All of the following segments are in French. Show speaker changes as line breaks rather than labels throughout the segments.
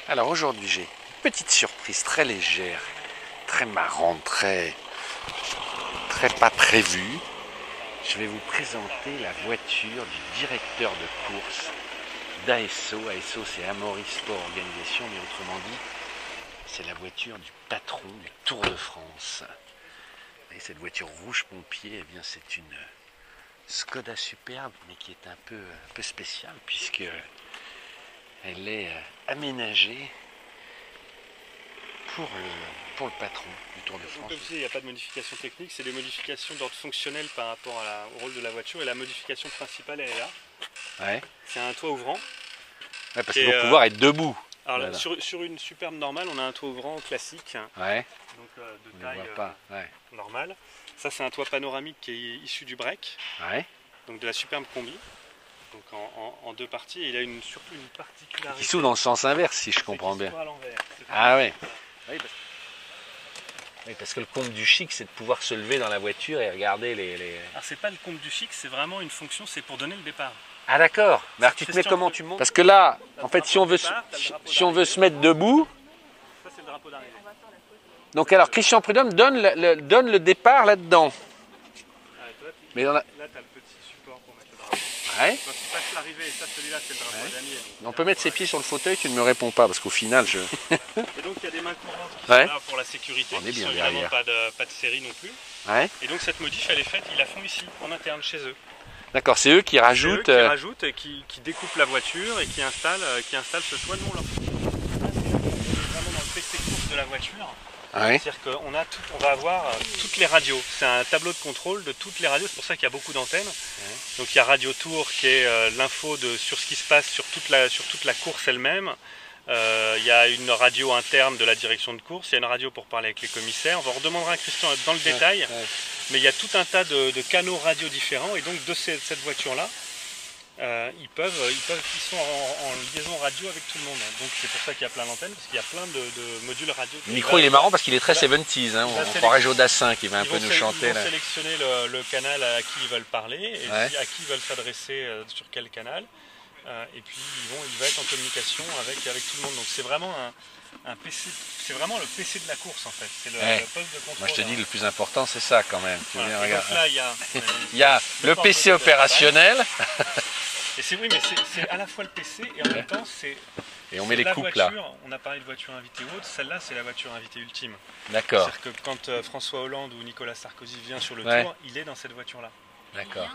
Alors aujourd'hui j'ai une petite surprise très légère, très marrante, très pas prévue. Je vais vous présenter la voiture du directeur de course d'ASO. ASO c'est Amaury Sport Organisation, mais autrement dit c'est la voiture du patron du Tour de France. Et cette voiture rouge pompier, eh bien c'est une Skoda superbe, mais qui est un peu spéciale puisque elle est aménagée pour le patron du Tour de France.
Comme je disais, il n'y a pas de modification technique, c'est des modifications d'ordre fonctionnel par rapport au rôle de la voiture, et la modification principale elle est là.
Ouais.
C'est un toit ouvrant.
Ouais, parce qu'il faut pouvoir être debout.
Alors là, sur une superbe normale, on a un toit ouvrant classique,
ouais.
Donc de
on
taille
ne voit pas. Ouais.
normale. Ça c'est un toit panoramique qui est issu du break,
Ouais.
donc de la superbe combi. Donc en deux parties, et il a surtout une particularité.
Qui s'ouvre dans le sens inverse, si je comprends bien.
À l'envers.
Ah ouais. Oui, parce que le comble du chic, c'est de pouvoir se lever dans la voiture et regarder les...
Alors c'est pas le comble du chic, c'est vraiment une fonction, c'est pour donner le départ.
Ah d'accord. Mais alors tu te mets comment tu montes? Parce que là, en fait, si on veut se mettre debout...
Ça c'est le drapeau d'arrivée.
Donc alors, Christian Prudhomme donne le départ là-dedans. Mais dans la...
Là tu as le petit support pour mettre le drapeau.
Ouais.
Quand tu passes l'arrivée, ça celui-là c'est le drapeau damier.
On peut mettre ses pieds sur le fauteuil, tu ne me réponds pas, parce qu'au final, je...
Et donc il y a des mains courantes qui sont là pour la sécurité,
on est bien
qui sont
derrière.
évidemment pas de série non plus.
Ouais.
Et donc cette modif elle est faite, ils la font ici, en interne chez eux.
D'accord, c'est eux qui rajoutent...
C'est eux qui rajoutent et qui découpent la voiture et qui installent ce soignement là. Là c'est vraiment dans le PC course de la voiture.
Ouais.
C'est-à-dire qu'on va avoir toutes les radios. C'est un tableau de contrôle de toutes les radios, c'est pour ça qu'il y a beaucoup d'antennes. Ouais. Donc il y a Radio Tour qui est l'info sur ce qui se passe sur toute la course elle-même. Il y a une radio interne de la direction de course, il y a une radio pour parler avec les commissaires. On redemandera à Christian dans le détail, mais il y a tout un tas de canaux radio différents, et donc de cette voiture-là, ils sont en liaison radio avec tout le monde. Donc c'est pour ça qu'il y a plein d'antennes, parce qu'il y a plein de modules radio.
Le micro il est marrant parce qu'il est très 70s, hein. On croirait Jodassin qui va un peu nous chanter.
Ils vont sélectionner le canal à qui ils veulent parler, et à qui ils veulent s'adresser sur quel canal. Et puis il va être en communication avec tout le monde. Donc c'est vraiment un PC, c'est vraiment le PC de la course en fait. C'est le poste de contrôle.
Moi je te dis le plus important c'est ça quand même. Tu
voilà.
regarde.
Donc là
il y a le PC opérationnel.
Et c'est oui, mais c'est à la fois le PC et en même temps c'est.
Et on met les coupes là.
On a parlé de voiture invitée ou autre, celle-là c'est la voiture invitée ultime.
D'accord.
C'est-à-dire que quand François Hollande ou Nicolas Sarkozy vient sur le tour, il est dans cette voiture-là.
D'accord.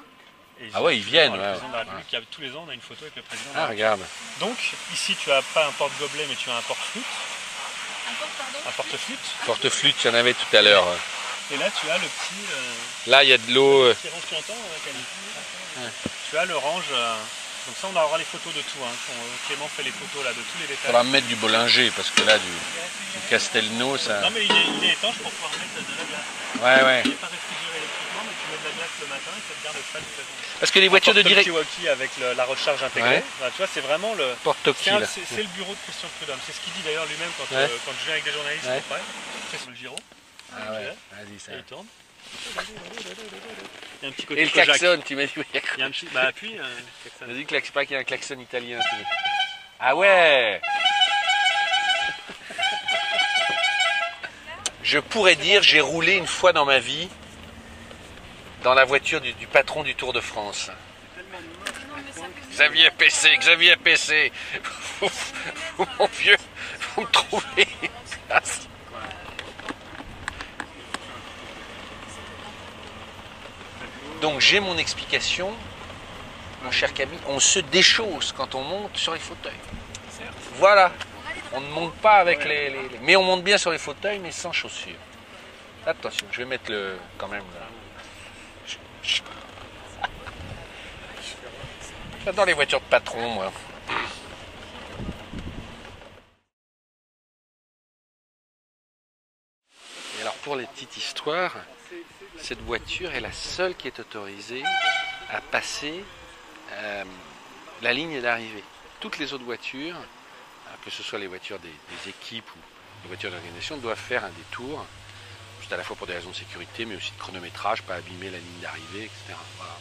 Ah ouais, ils viennent.
Le président de la République, tous les ans on a une photo avec le président.
Ah regarde.
Donc ici tu as pas un porte-gobelet mais tu as un porte-flûte. Un porte-flûte.
Porte-flûte, il y en avait tout à l'heure.
Et là tu as le petit...
là il y a de l'eau.
Petit range, tu entends Tu as le range... donc ça on aura les photos de tout. Clément fait les photos là de tous les détails.
Il faudra mettre du Bollinger parce que là du Castelnau ça...
Non mais il est étanche pour pouvoir mettre de la glace.
Ouais.
Il n'est pas réfrigéré électriquement mais tu mets de la glace le matin et ça te garde frais toute la journée.
Parce que les voitures de direct...
Walkie avec la recharge intégrée. Tu vois, c'est vraiment le...
Porte-hockey.
C'est le bureau de Christian Prudhomme. C'est ce qu'il dit d'ailleurs lui-même quand je viens avec des journalistes. C'est sur le gyro.
Ah ouais, vas-y ça.
Et il tourne. Il y a un petit côté
et le klaxon, tu m'as dit.
Il y a un petit... Bah appuie.
Vas-y, pas qu'il y a un klaxon italien. Ah ouais. Je pourrais dire, j'ai roulé une fois dans ma vie dans la voiture du patron du Tour de France. Xavier PC, mon vieux, vous me trouvez. Donc j'ai mon explication, mon cher Camille, on se déchausse quand on monte sur les fauteuils. Voilà, on ne monte pas avec mais on monte bien sur les fauteuils, mais sans chaussures. Attention, je vais mettre quand même là. J'adore les voitures de patron, moi. Et alors pour les petites histoires, cette voiture est la seule qui est autorisée à passer la ligne d'arrivée. Toutes les autres voitures, que ce soit les voitures des équipes ou les voitures d'organisation, doivent faire un détour, juste à la fois pour des raisons de sécurité, mais aussi de chronométrage, pas abîmer la ligne d'arrivée, etc. Voilà.